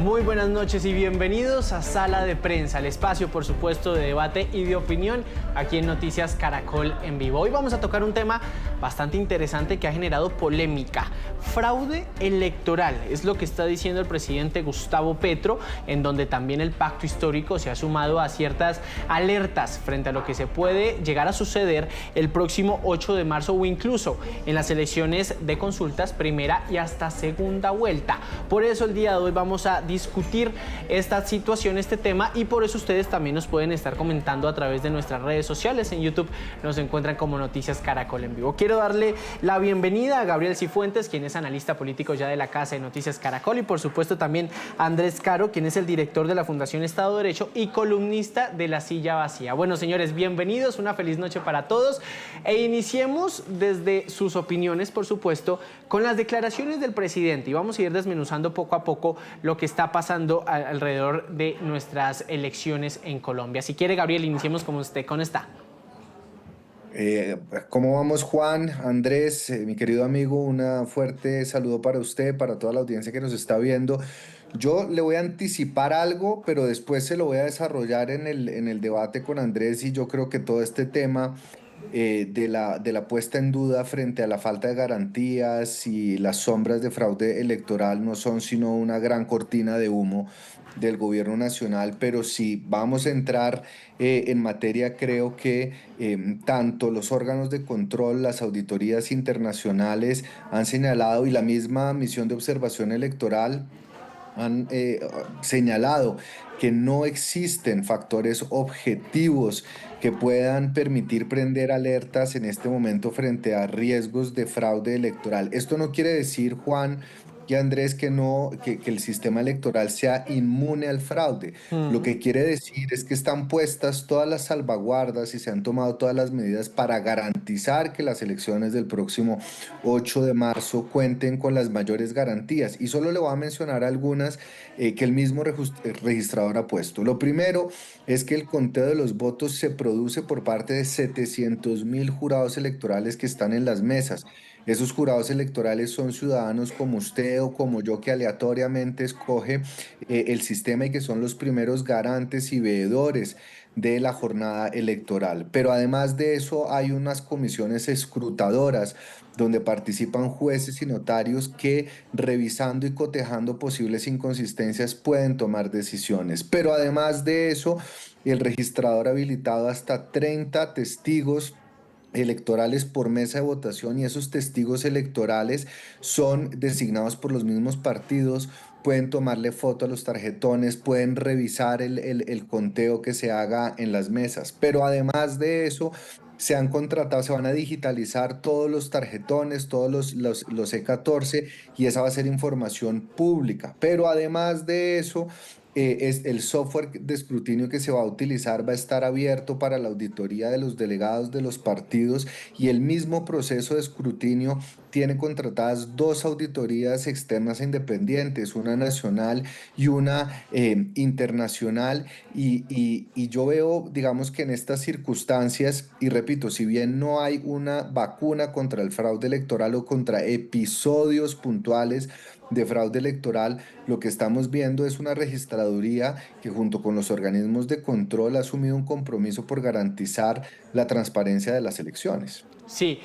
Muy buenas noches y bienvenidos a Sala de Prensa, el espacio, por supuesto, de debate y de opinión aquí en Noticias Caracol en vivo. Hoy vamos a tocar un tema bastante interesante que ha generado polémica. Fraude electoral, es lo que está diciendo el presidente Gustavo Petro, en donde también el pacto histórico se ha sumado a ciertas alertas frente a lo que se puede llegar a suceder el próximo 8 de marzo o incluso en las elecciones de consultas primera y hasta segunda vuelta. Por eso el día de hoy vamos a discutir esta situación, este tema, y por eso ustedes también nos pueden estar comentando a través de nuestras redes sociales. En YouTube nos encuentran como Noticias Caracol en vivo. Quiero darle la bienvenida a Gabriel Cifuentes, quien es analista político ya de la Casa de Noticias Caracol, y por supuesto también a Andrés Caro, quien es el director de la Fundación Estado de Derecho y columnista de La Silla Vacía. Bueno, señores, bienvenidos, una feliz noche para todos e iniciemos desde sus opiniones, por supuesto, con las declaraciones del presidente, y vamos a ir desmenuzando poco a poco lo que está pasando alrededor de nuestras elecciones en Colombia. Si quiere, Gabriel, iniciemos como usted con esta. ¿Cómo vamos, Juan? Andrés, mi querido amigo, un fuerte saludo para usted, para toda la audiencia que nos está viendo. Yo le voy a anticipar algo, pero después se lo voy a desarrollar en el debate con Andrés, y yo creo que todo este tema de la puesta en duda frente a la falta de garantías y las sombras de fraude electoral no son sino una gran cortina de humo del gobierno nacional. Pero si vamos a entrar en materia, creo que tanto los órganos de control, las auditorías internacionales han señalado, y la misma misión de observación electoral han señalado que no existen factores objetivos que puedan permitir prender alertas en este momento frente a riesgos de fraude electoral. Esto no quiere decir, Juan y Andrés, que el sistema electoral sea inmune al fraude. Lo que quiere decir es que están puestas todas las salvaguardas y se han tomado todas las medidas para garantizar que las elecciones del próximo 8 de marzo cuenten con las mayores garantías. Y solo le voy a mencionar algunas que el mismo registrador ha puesto. Lo primero es que el conteo de los votos se produce por parte de 700.000 jurados electorales que están en las mesas. Esos jurados electorales son ciudadanos como usted o como yo, que aleatoriamente escoge el sistema, y que son los primeros garantes y veedores de la jornada electoral. Pero además de eso, hay unas comisiones escrutadoras donde participan jueces y notarios que, revisando y cotejando posibles inconsistencias, pueden tomar decisiones. Pero además de eso, el registrador ha habilitado hasta 30 testigos electorales por mesa de votación, y esos testigos electorales son designados por los mismos partidos. Pueden tomarle foto a los tarjetones, pueden revisar el conteo que se haga en las mesas. Pero además de eso, se han contratado, se van a digitalizar todos los tarjetones, todos los E14, y esa va a ser información pública. Pero además de eso, es el software de escrutinio que se va a utilizar, va a estar abierto para la auditoría de los delegados de los partidos, y el mismo proceso de escrutinio tiene contratadas dos auditorías externas e independientes, una nacional y una internacional. Y yo veo, digamos, que en estas circunstancias, y repito, si bien no hay una vacuna contra el fraude electoral o contra episodios puntuales de fraude electoral, lo que estamos viendo es una registraduría que, junto con los organismos de control, ha asumido un compromiso por garantizar la transparencia de las elecciones. Sí,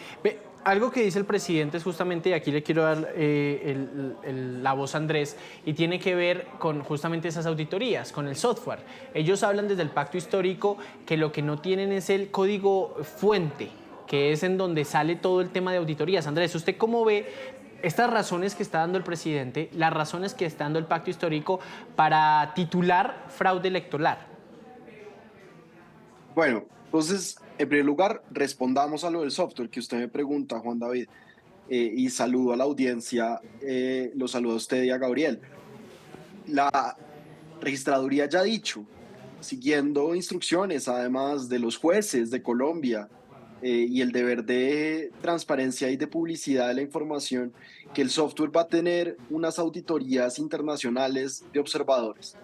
algo que dice el presidente es justamente, y aquí le quiero dar la voz a Andrés, y tiene que ver con justamente esas auditorías, con el software. Ellos hablan desde el pacto histórico que lo que no tienen es el código fuente, que es en donde sale todo el tema de auditorías. Andrés, ¿usted cómo ve estas razones que está dando el presidente, las razones que está dando el pacto histórico para titular fraude electoral? Bueno, entonces, en primer lugar, respondamos a lo del software que usted me pregunta, Juan David, y saludo a la audiencia, lo saludo a usted y a Gabriel. La registraduría ya ha dicho, siguiendo instrucciones además de los jueces de Colombia, y el deber de transparencia y de publicidad de la información, que el software va a tener unas auditorías internacionales de observadores.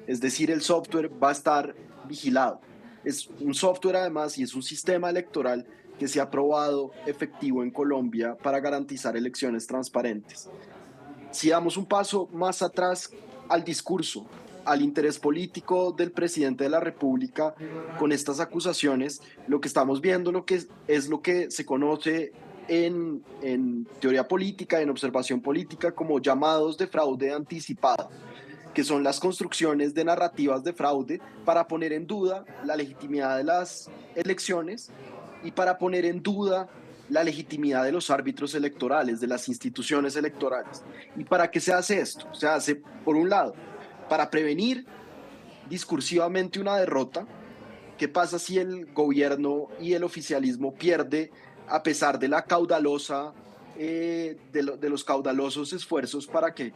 Es decir, el software va a estar vigilado. Es un software además, y es un sistema electoral que se ha probado efectivo en Colombia para garantizar elecciones transparentes. Si damos un paso más atrás, al discurso, al interés político del presidente de la República con estas acusaciones, lo que estamos viendo es lo que se conoce en teoría política, en observación política, como llamados de fraude anticipado, que son las construcciones de narrativas de fraude para poner en duda la legitimidad de las elecciones y para poner en duda la legitimidad de los árbitros electorales, de las instituciones electorales. ¿Y para qué se hace esto? Se hace, por un lado, para prevenir discursivamente una derrota. ¿Qué pasa si el gobierno y el oficialismo pierde a pesar de la caudalosa, de los caudalosos esfuerzos para que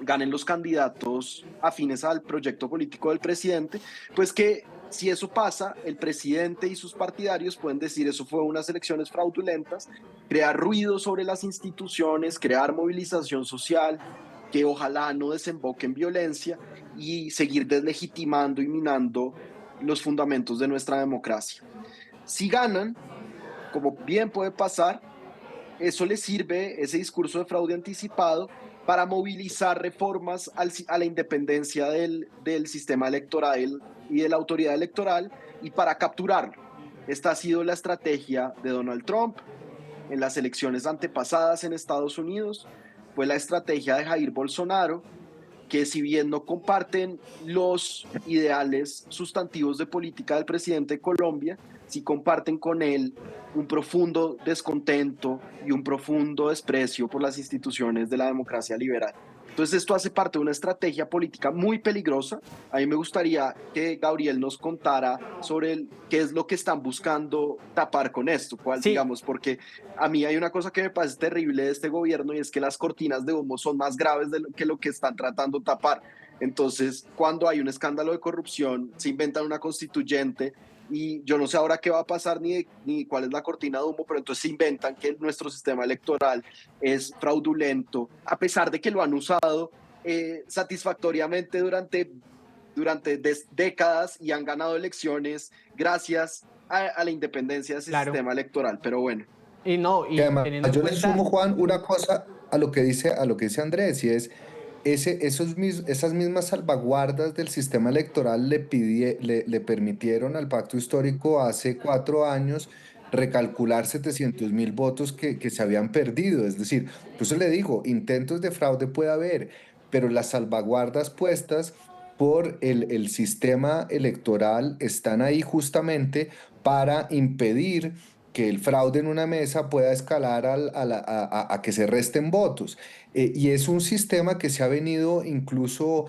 ganen los candidatos afines al proyecto político del presidente? Pues que si eso pasa, el presidente y sus partidarios pueden decir eso fue unas elecciones fraudulentas, crear ruido sobre las instituciones, crear movilización social que ojalá no desemboque en violencia y seguir deslegitimando y minando los fundamentos de nuestra democracia. Si ganan, como bien puede pasar, eso les sirve, ese discurso de fraude anticipado, para movilizar reformas a la independencia del sistema electoral y de la autoridad electoral y para capturarlo. Esta ha sido la estrategia de Donald Trump en las elecciones antepasadas en Estados Unidos, fue la estrategia de Jair Bolsonaro, que si bien no comparten los ideales sustantivos de política del presidente de Colombia, sí comparten con él un profundo descontento y un profundo desprecio por las instituciones de la democracia liberal. Entonces esto hace parte de una estrategia política muy peligrosa. A mí me gustaría que Gabriel nos contara sobre qué es lo que están buscando tapar con esto, Sí. digamos, porque a mí hay una cosa que me parece terrible de este gobierno y es que las cortinas de humo son más graves que lo que están tratando de tapar. Entonces, cuando hay un escándalo de corrupción, se inventan una constituyente y yo no sé ahora qué va a pasar ni cuál es la cortina de humo, pero entonces se inventan que nuestro sistema electoral es fraudulento, a pesar de que lo han usado satisfactoriamente durante décadas y han ganado elecciones gracias a la independencia de ese sistema electoral. Pero bueno. Y no, y además, teniendo en yo le cuenta... sumo, Juan, una cosa a lo que dice Andrés, y es esas mismas salvaguardas del sistema electoral le permitieron al pacto histórico hace 4 años recalcular 700.000 votos que se habían perdido. Es decir, por eso le digo, intentos de fraude puede haber, pero las salvaguardas puestas por el sistema electoral están ahí justamente para impedir que el fraude en una mesa pueda escalar a que se resten votos. Y es un sistema que se ha venido incluso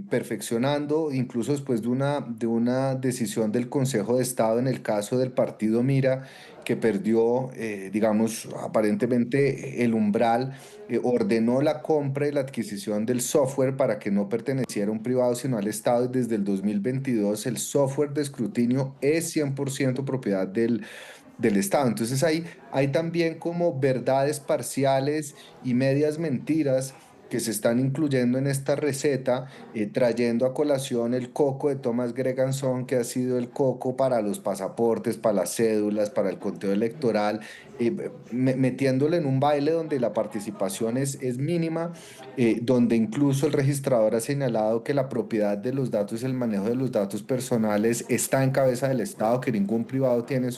perfeccionando, incluso después de una decisión del Consejo de Estado en el caso del partido Mira, que perdió, digamos, aparentemente el umbral, ordenó la compra y la adquisición del software para que no perteneciera a un privado, sino al Estado. Y desde el 2022 el software de escrutinio es 100% propiedad del Estado. Entonces hay también como verdades parciales y medias mentiras que se están incluyendo en esta receta, trayendo a colación el coco de Thomas Greganson, que ha sido el coco para los pasaportes, para las cédulas, para el conteo electoral, metiéndole en un baile donde la participación es mínima, donde incluso el registrador ha señalado que la propiedad de los datos, el manejo de los datos personales está en cabeza del Estado, que ningún privado tiene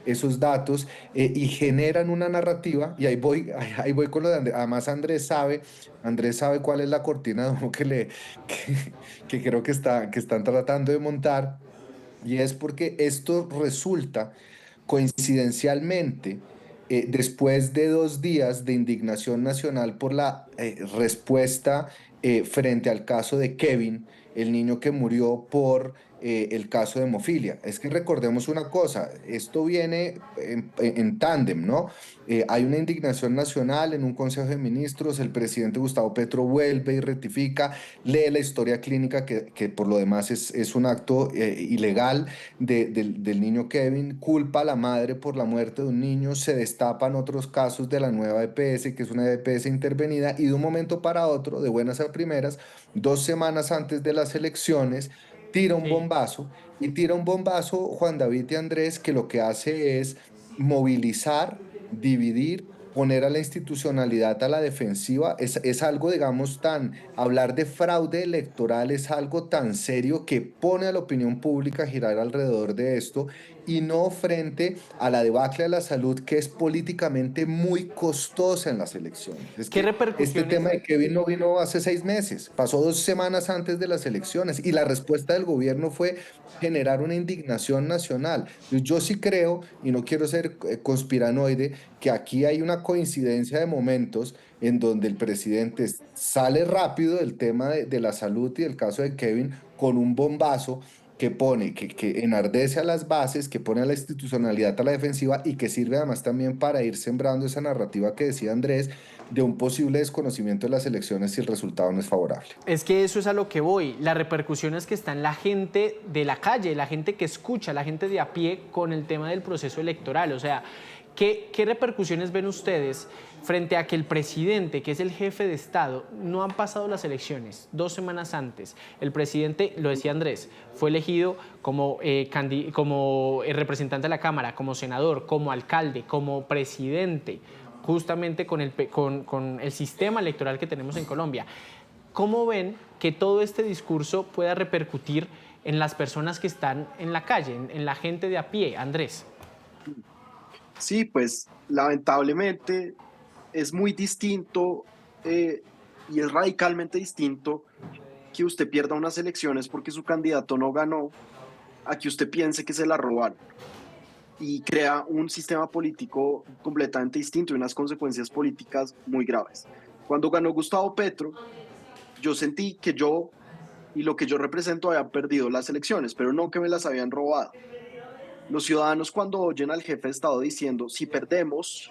esos datos, y generan una narrativa, y ahí voy con lo de Andrés. Además, Andrés sabe cuál es la cortina de humo que creo que están tratando de montar, y es porque esto resulta coincidencialmente, después de 2 días de indignación nacional por la respuesta frente al caso de Kevin, el niño que murió por el caso de hemofilia. Es que recordemos una cosa, esto viene en tándem, ¿no? Hay una indignación nacional en un Consejo de Ministros, el presidente Gustavo Petro vuelve y rectifica, lee la historia clínica que por lo demás es un acto ilegal del niño Kevin, culpa a la madre por la muerte de un niño, se destapan otros casos de la nueva EPS, que es una EPS intervenida, y de un momento para otro, de buenas a primeras, 2 semanas antes de las elecciones, tira un Sí. bombazo, y tira un bombazo Juan David y Andrés, que lo que hace es movilizar, dividir, poner a la institucionalidad a la defensiva es algo, digamos, hablar de fraude electoral es algo tan serio que pone a la opinión pública a girar alrededor de esto y no frente a la debacle de la salud que es políticamente muy costosa en las elecciones. Es ¿Qué que este repercusiones? tema de Kevin no vino hace 6 meses, pasó 2 semanas antes de las elecciones y la respuesta del gobierno fue generar una indignación nacional. Yo sí creo, y no quiero ser conspiranoide, que aquí hay una coincidencia de momentos en donde el presidente sale rápido del tema de la salud y del caso de Kevin con un bombazo que pone, que enardece a las bases, que pone a la institucionalidad a la defensiva y que sirve además también para ir sembrando esa narrativa que decía Andrés de un posible desconocimiento de las elecciones si el resultado no es favorable. Es que eso es a lo que voy. La repercusión es que está en la gente de la calle, la gente que escucha, la gente de a pie con el tema del proceso electoral. O sea, ¿qué repercusiones ven ustedes frente a que el presidente, que es el jefe de Estado, no han pasado las elecciones 2 semanas antes? El presidente, lo decía Andrés, fue elegido como representante de la Cámara, como senador, como alcalde, como presidente, justamente con el sistema electoral que tenemos en Colombia. ¿Cómo ven que todo este discurso pueda repercutir en las personas que están en la calle, en la gente de a pie, Andrés? Sí, pues lamentablemente es muy distinto y es radicalmente distinto que usted pierda unas elecciones porque su candidato no ganó a que usted piense que se la robaron y crea un sistema político completamente distinto y unas consecuencias políticas muy graves. Cuando ganó Gustavo Petro, yo sentí que yo y lo que yo represento había perdido las elecciones, pero no que me las habían robado. Los ciudadanos cuando oyen al jefe de Estado diciendo si perdemos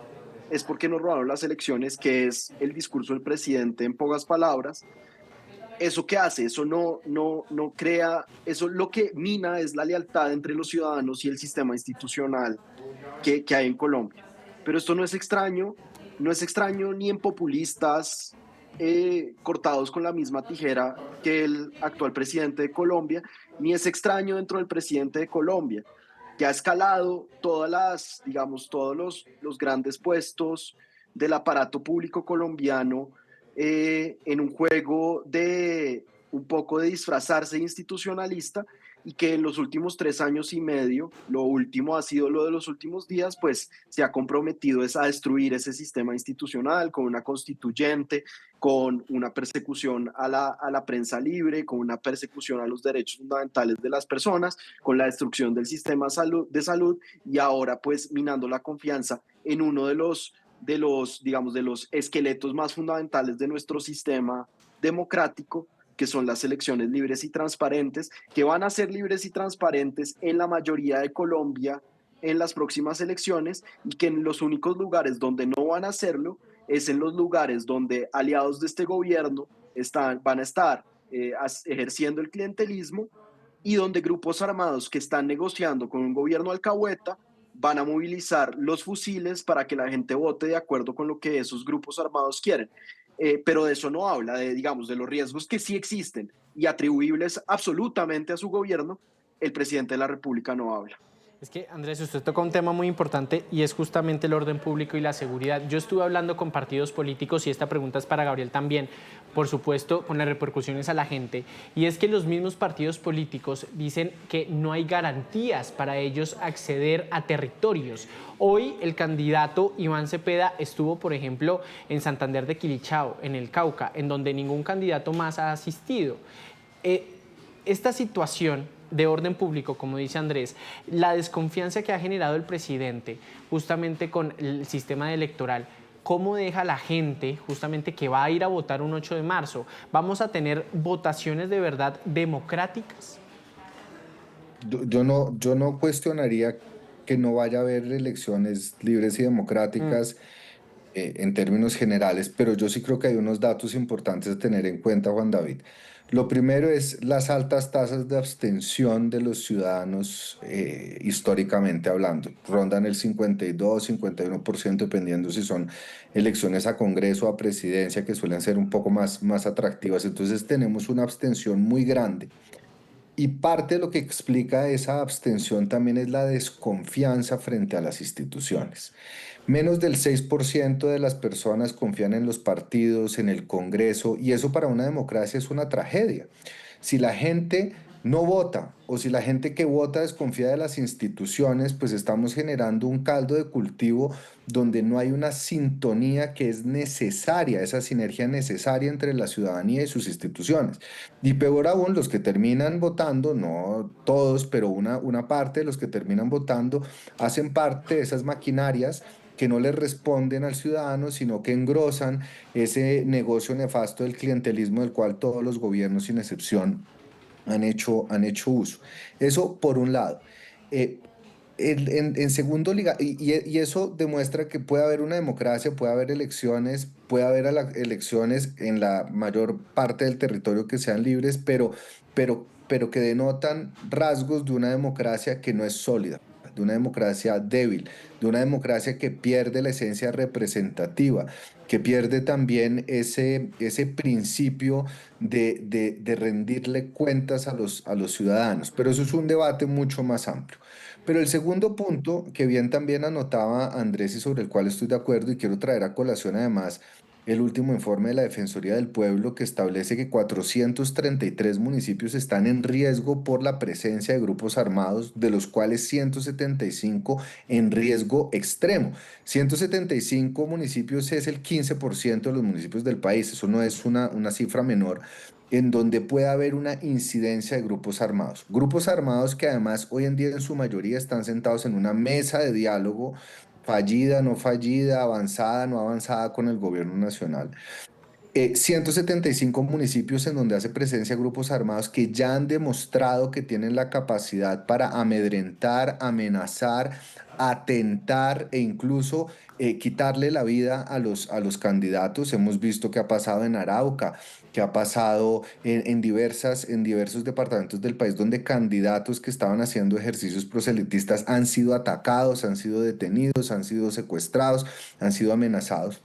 es porque nos robaron las elecciones, que es el discurso del presidente en pocas palabras, ¿eso qué hace? Eso no crea, eso lo que mina es la lealtad entre los ciudadanos y el sistema institucional que hay en Colombia. Pero esto no es extraño, no es extraño ni en populistas cortados con la misma tijera que el actual presidente de Colombia, ni es extraño dentro del presidente de Colombia, que ha escalado digamos, todos los grandes puestos del aparato público colombiano en un juego de un poco de disfrazarse institucionalista y que en los últimos 3 años y medio, lo último ha sido lo de los últimos días, pues se ha comprometido a destruir ese sistema institucional con una constituyente, con una persecución a la prensa libre, con una persecución a los derechos fundamentales de las personas, con la destrucción del sistema de salud y ahora pues minando la confianza en uno digamos, de los esqueletos más fundamentales de nuestro sistema democrático, que son las elecciones libres y transparentes, que van a ser libres y transparentes en la mayoría de Colombia en las próximas elecciones y que en los únicos lugares donde no van a hacerlo es en los lugares donde aliados de este gobierno van a estar ejerciendo el clientelismo y donde grupos armados que están negociando con un gobierno alcahueta van a movilizar los fusiles para que la gente vote de acuerdo con lo que esos grupos armados quieren. Pero de eso no habla, digamos, de los riesgos que sí existen y atribuibles absolutamente a su gobierno, el presidente de la República no habla. Es que, Andrés, usted toca un tema muy importante y es justamente el orden público y la seguridad. Yo estuve hablando con partidos políticos y esta pregunta es para Gabriel también, por supuesto, con las repercusiones a la gente. Y es que los mismos partidos políticos dicen que no hay garantías para ellos acceder a territorios. Hoy el candidato Iván Cepeda estuvo, por ejemplo, en Santander de Quilichao, en el Cauca, en donde ningún candidato más ha asistido. Esta situación de orden público, como dice Andrés, la desconfianza que ha generado el presidente justamente con el sistema electoral, ¿cómo deja a la gente justamente que va a ir a votar un 8 de marzo? ¿Vamos a tener votaciones de verdad democráticas? Yo no cuestionaría que no vaya a haber elecciones libres y democráticas en términos generales, pero yo sí creo que hay unos datos importantes a tener en cuenta, Juan David. Lo primero es las altas tasas de abstención de los ciudadanos históricamente hablando. Rondan el 52, 51%, dependiendo si son elecciones a Congreso o a presidencia, que suelen ser un poco más atractivas. Entonces tenemos una abstención muy grande. Y parte de lo que explica esa abstención también es la desconfianza frente a las instituciones. Menos del 6% de las personas confían en los partidos, en el Congreso, y eso para una democracia es una tragedia. Si la gente no vota o si la gente que vota desconfía de las instituciones, pues estamos generando un caldo de cultivo donde no hay una sintonía que es necesaria, esa sinergia necesaria entre la ciudadanía y sus instituciones. Y peor aún, los que terminan votando, no todos, pero una parte de los que terminan votando hacen parte de esas maquinarias que no le responden al ciudadano, sino que engrosan ese negocio nefasto del clientelismo del cual todos los gobiernos, sin excepción, han hecho uso. Eso por un lado. Eh, en segundo lugar, y eso demuestra que puede haber una democracia, puede haber elecciones, puede haber elecciones en la mayor parte del territorio que sean libres, pero que denotan rasgos de una democracia que no es sólida, de una democracia débil, de una democracia que pierde la esencia representativa, que pierde también ese principio de rendirle cuentas a los ciudadanos. Pero eso es un debate mucho más amplio. Pero el segundo punto, que bien también anotaba Andrés y sobre el cual estoy de acuerdo y quiero traer a colación además el último informe de la Defensoría del Pueblo que establece que 433 municipios están en riesgo por la presencia de grupos armados, de los cuales 175 en riesgo extremo. 175 municipios es el 15% de los municipios del país, eso no es una cifra menor, en donde puede haber una incidencia de grupos armados. Grupos armados que además hoy en día en su mayoría están sentados en una mesa de diálogo, fallida, no fallida, avanzada, no avanzada con el gobierno nacional. 175 municipios en donde hace presencia grupos armados que ya han demostrado que tienen la capacidad para amedrentar, amenazar, atentar e incluso quitarle la vida a los candidatos. Hemos visto que ha pasado en Arauca, que ha pasado en diversos departamentos del país donde candidatos que estaban haciendo ejercicios proselitistas han sido atacados, han sido detenidos, han sido secuestrados, han sido amenazados.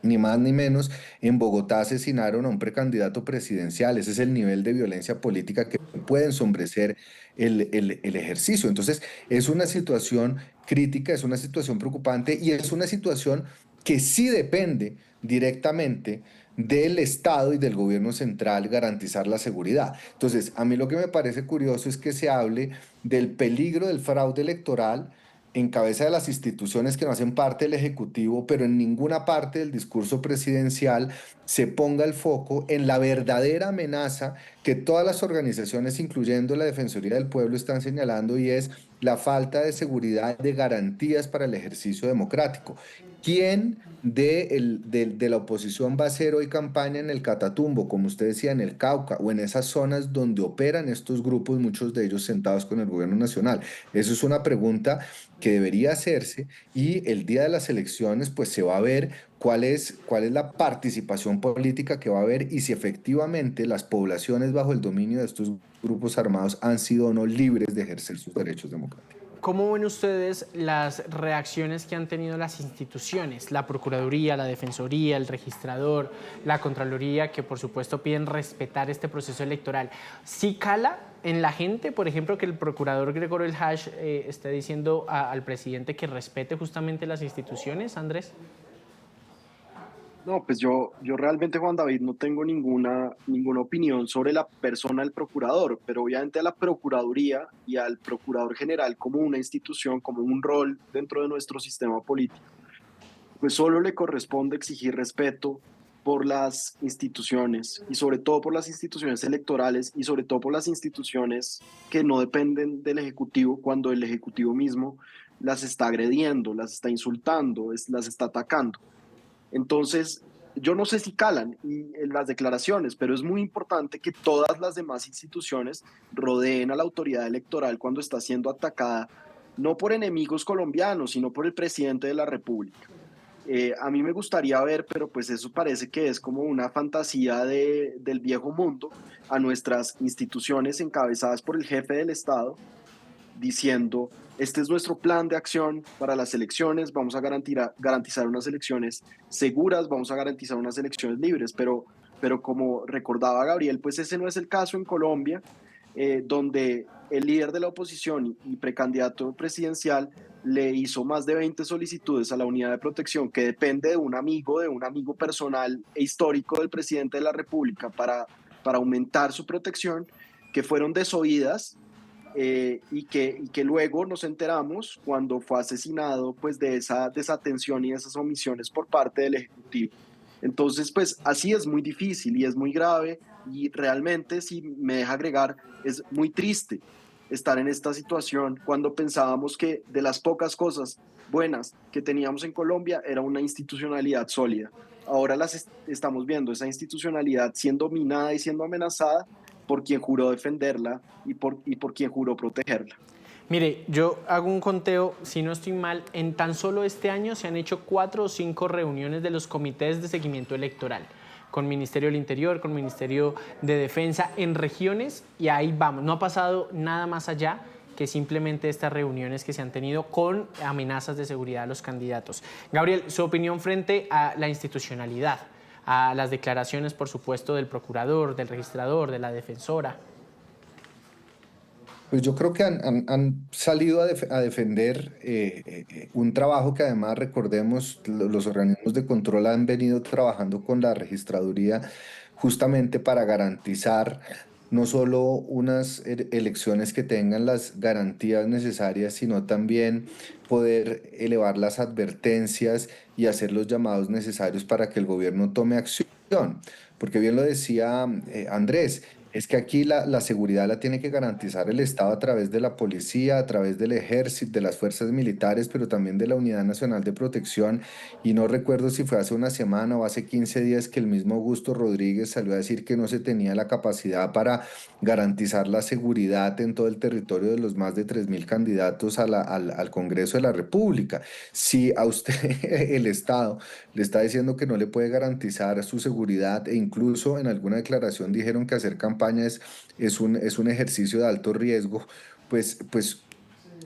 Ni más ni menos, en Bogotá asesinaron a un precandidato presidencial. Ese es el nivel de violencia política que puede ensombrecer el ejercicio. Entonces, es una situación crítica, es una situación preocupante y es una situación que sí depende directamente del Estado y del gobierno central garantizar la seguridad. Entonces, a mí lo que me parece curioso es que se hable del peligro del fraude electoral en cabeza de las instituciones que no hacen parte del Ejecutivo, pero en ninguna parte del discurso presidencial se ponga el foco en la verdadera amenaza que todas las organizaciones, incluyendo la Defensoría del Pueblo, están señalando y es la falta de seguridad, de garantías para el ejercicio democrático. ¿Quién de la oposición va a hacer hoy campaña en el Catatumbo, como usted decía, en el Cauca o en esas zonas donde operan estos grupos, muchos de ellos sentados con el gobierno nacional? Eso es una pregunta que debería hacerse y el día de las elecciones pues se va a ver cuál es la participación política que va a haber y si efectivamente las poblaciones bajo el dominio de estos grupos armados han sido o no libres de ejercer sus derechos democráticos. ¿Cómo ven ustedes las reacciones que han tenido las instituciones, la Procuraduría, la Defensoría, el Registrador, la Contraloría, que por supuesto piden respetar este proceso electoral? ¿Sí cala en la gente, por ejemplo, que el procurador Gregorio El Hash esté diciendo al presidente que respete justamente las instituciones, Andrés? No, pues yo realmente, Juan David, no tengo ninguna opinión sobre la persona del procurador, pero obviamente a la Procuraduría y al Procurador General como una institución, como un rol dentro de nuestro sistema político, pues solo le corresponde exigir respeto por las instituciones y sobre todo por las instituciones electorales y sobre todo por las instituciones que no dependen del Ejecutivo cuando el Ejecutivo mismo las está agrediendo, las está insultando, las está atacando. Entonces, yo no sé si calan en las declaraciones, pero es muy importante que todas las demás instituciones rodeen a la autoridad electoral cuando está siendo atacada, no por enemigos colombianos, sino por el presidente de la República. A mí me gustaría ver, pero pues eso parece que es como una fantasía del viejo mundo, a nuestras instituciones encabezadas por el jefe del Estado, diciendo, este es nuestro plan de acción para las elecciones, vamos a garantizar unas elecciones seguras, vamos a garantizar unas elecciones libres, pero como recordaba Gabriel, pues ese no es el caso en Colombia. donde el líder de la oposición y precandidato presidencial le hizo más de 20 solicitudes a la unidad de protección que depende de un amigo personal e histórico del presidente de la República para aumentar su protección, que fueron desoídas y que luego nos enteramos cuando fue asesinado pues de esa desatención y de esas omisiones por parte del Ejecutivo. Entonces, pues así es muy difícil y es muy grave y realmente, si me deja agregar, es muy triste estar en esta situación cuando pensábamos que de las pocas cosas buenas que teníamos en Colombia era una institucionalidad sólida. Ahora estamos viendo esa institucionalidad siendo minada y siendo amenazada por quien juró defenderla y por quien juró protegerla. Mire, yo hago un conteo, si no estoy mal, en tan solo este año se han hecho 4 o 5 reuniones de los comités de seguimiento electoral, con Ministerio del Interior, con Ministerio de Defensa, en regiones, y ahí vamos. No ha pasado nada más allá que simplemente estas reuniones que se han tenido con amenazas de seguridad a los candidatos. Gabriel, su opinión frente a la institucionalidad, a las declaraciones, por supuesto, del procurador, del registrador, de la defensora. Pues yo creo que han salido a defender un trabajo que además, recordemos, los organismos de control han venido trabajando con la registraduría justamente para garantizar no solo unas elecciones que tengan las garantías necesarias, sino también poder elevar las advertencias y hacer los llamados necesarios para que el gobierno tome acción. Porque bien lo decía Andrés, es que aquí la seguridad la tiene que garantizar el Estado a través de la policía, a través del ejército, de las fuerzas militares, pero también de la Unidad Nacional de Protección. Y no recuerdo si fue hace una semana o hace 15 días que el mismo Augusto Rodríguez salió a decir que no se tenía la capacidad para garantizar la seguridad en todo el territorio de los más de 3.000 candidatos al Congreso de la República. Si a usted el Estado le está diciendo que no le puede garantizar su seguridad e incluso en alguna declaración dijeron que hacer campaña es un ejercicio de alto riesgo, pues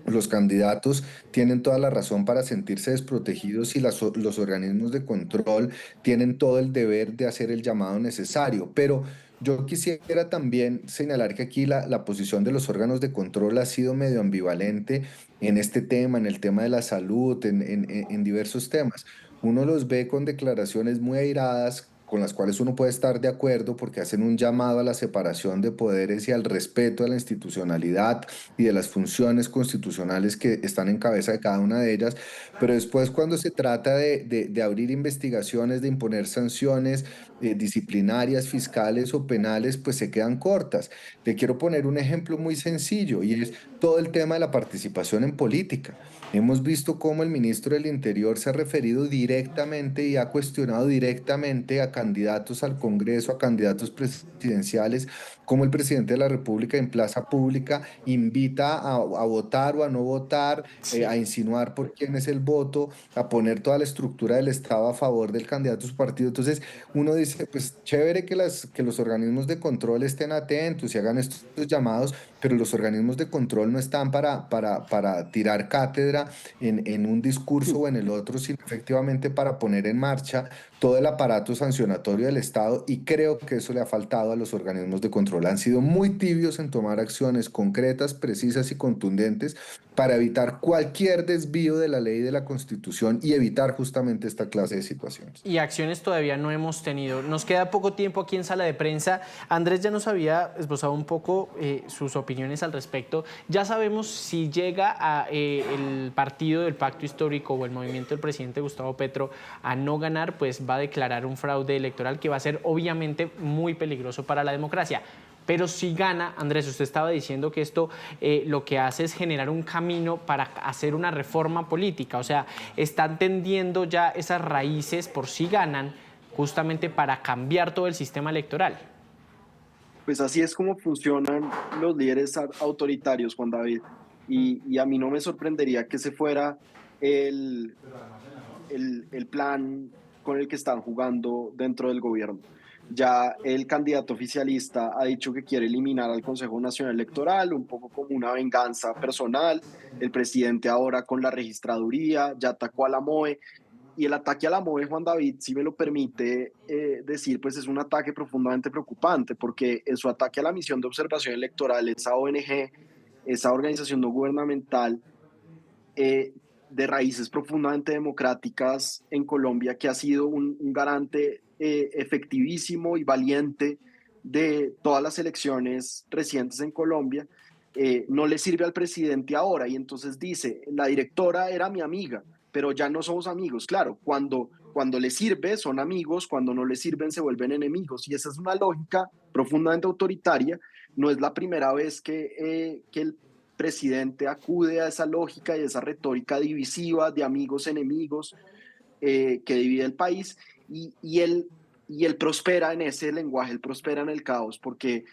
los candidatos tienen toda la razón para sentirse desprotegidos y los organismos de control tienen todo el deber de hacer el llamado necesario. Pero yo quisiera también señalar que aquí la posición de los órganos de control ha sido medio ambivalente en este tema, en el tema de la salud, en diversos temas. Uno los ve con declaraciones muy airadas, con las cuales uno puede estar de acuerdo porque hacen un llamado a la separación de poderes y al respeto a la institucionalidad y de las funciones constitucionales que están en cabeza de cada una de ellas, pero después cuando se trata de abrir investigaciones, de imponer sanciones disciplinarias, fiscales o penales, pues se quedan cortas. Te quiero poner un ejemplo muy sencillo y es todo el tema de la participación en política. Hemos visto cómo el ministro del Interior se ha referido directamente y ha cuestionado directamente a candidatos al Congreso, a candidatos presidenciales, cómo el presidente de la República en plaza pública invita a votar o a no votar, Sí. a insinuar por quién es el voto, a poner toda la estructura del Estado a favor del candidato de su partido. Entonces, uno dice, pues chévere que los organismos de control estén atentos y hagan estos llamados, pero los organismos de control no están para tirar cátedra en un discurso o en el otro, sino efectivamente para poner en marcha todo el aparato sancionatorio del Estado y creo que eso le ha faltado a los organismos de control. Han sido muy tibios en tomar acciones concretas, precisas y contundentes para evitar cualquier desvío de la ley y de la Constitución y evitar justamente esta clase de situaciones. Y acciones todavía no hemos tenido. Nos queda poco tiempo aquí en sala de prensa. Andrés ya nos había esbozado un poco sus opiniones al respecto. Ya sabemos si llega el partido del Pacto Histórico o el movimiento del presidente Gustavo Petro a no ganar, pues va a declarar un fraude electoral que va a ser obviamente muy peligroso para la democracia. Pero si gana, Andrés, usted estaba diciendo que esto lo que hace es generar un camino para hacer una reforma política. O sea, están tendiendo ya esas raíces por si ganan, justamente para cambiar todo el sistema electoral. Pues así es como funcionan los líderes autoritarios, Juan David. Y a mí no me sorprendería que ese fuera el, el plan con el que están jugando dentro del gobierno. Ya el candidato oficialista ha dicho que quiere eliminar al Consejo Nacional Electoral, un poco como una venganza personal. El presidente ahora con la registraduría ya atacó a la MOE Y el ataque a la MOVE, Juan David, si me lo permite decir, pues es un ataque profundamente preocupante, porque en su ataque a la misión de observación electoral, esa ONG, esa organización no gubernamental, de raíces profundamente democráticas en Colombia, que ha sido un garante efectivísimo y valiente de todas las elecciones recientes en Colombia, no le sirve al presidente ahora. Y entonces dice, la directora era mi amiga, pero ya no somos amigos. Claro, cuando le sirve son amigos, cuando no le sirven se vuelven enemigos. Y esa es una lógica profundamente autoritaria. No es la primera vez que el presidente acude a esa lógica y esa retórica divisiva de amigos-enemigos que divide el país, y él prospera en ese lenguaje, él prospera en el caos, porque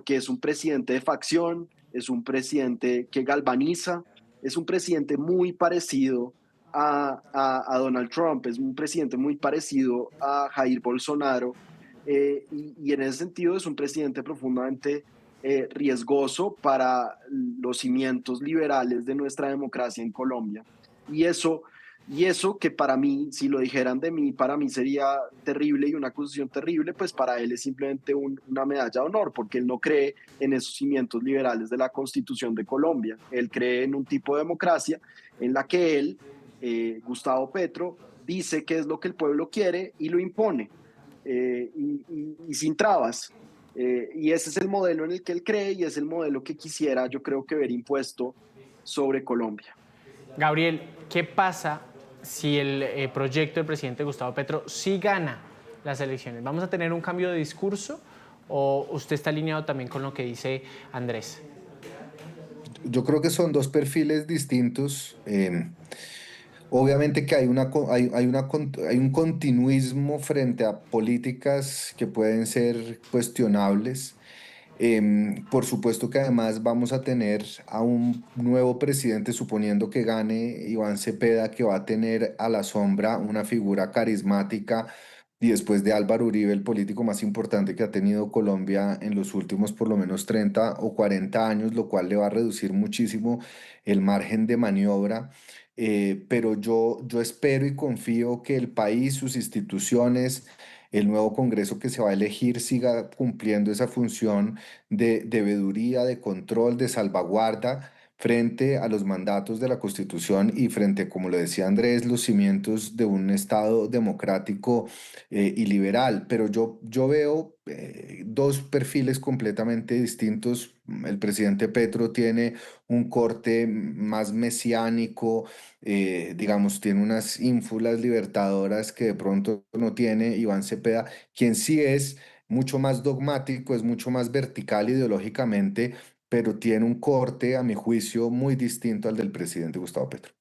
es un presidente de facción, es un presidente que galvaniza, es un presidente muy parecido a Donald Trump, es un presidente muy parecido a Jair Bolsonaro, y en ese sentido es un presidente profundamente riesgoso para los cimientos liberales de nuestra democracia en Colombia. Y eso que para mí, si lo dijeran de mí, para mí sería terrible y una acusación terrible, pues para él es simplemente una medalla de honor, porque él no cree en esos cimientos liberales de la Constitución de Colombia. Él cree en un tipo de democracia en la que él, Gustavo Petro, dice qué es lo que el pueblo quiere y lo impone, y sin trabas. Y ese es el modelo en el que él cree y es el modelo que quisiera, yo creo, que ver impuesto sobre Colombia. Gabriel, ¿qué pasa si el proyecto del presidente Gustavo Petro sí gana las elecciones? ¿Vamos a tener un cambio de discurso o usted está alineado también con lo que dice Andrés? Yo creo que son dos perfiles distintos. Obviamente que hay un continuismo frente a políticas que pueden ser cuestionables. Por supuesto que además vamos a tener a un nuevo presidente, suponiendo que gane Iván Cepeda, que va a tener a la sombra una figura carismática, y después de Álvaro Uribe, el político más importante que ha tenido Colombia en los últimos por lo menos 30 o 40 años, lo cual le va a reducir muchísimo el margen de maniobra. Pero yo espero y confío que el país, sus instituciones, el nuevo Congreso que se va a elegir siga cumpliendo esa función de veeduría, de control, de salvaguarda frente a los mandatos de la Constitución y frente, como le decía Andrés, los cimientos de un Estado democrático y liberal. Pero yo veo dos perfiles completamente distintos. El presidente Petro tiene un corte más mesiánico, digamos, tiene unas ínfulas libertadoras que de pronto no tiene Iván Cepeda, quien sí es mucho más dogmático, es mucho más vertical ideológicamente, pero tiene un corte, a mi juicio, muy distinto al del presidente Gustavo Petro.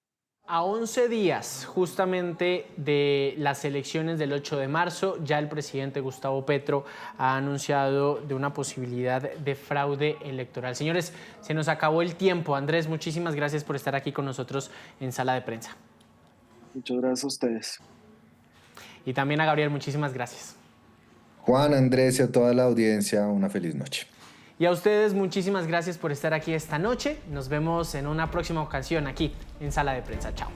A 11 días justamente de las elecciones del 8 de marzo, ya el presidente Gustavo Petro ha anunciado de una posibilidad de fraude electoral. Señores, se nos acabó el tiempo. Andrés, muchísimas gracias por estar aquí con nosotros en Sala de Prensa. Muchas gracias a ustedes. Y también a Gabriel, muchísimas gracias. Juan, Andrés y a toda la audiencia, una feliz noche. Y a ustedes muchísimas gracias por estar aquí esta noche. Nos vemos en una próxima ocasión aquí en Sala de Prensa. Chao.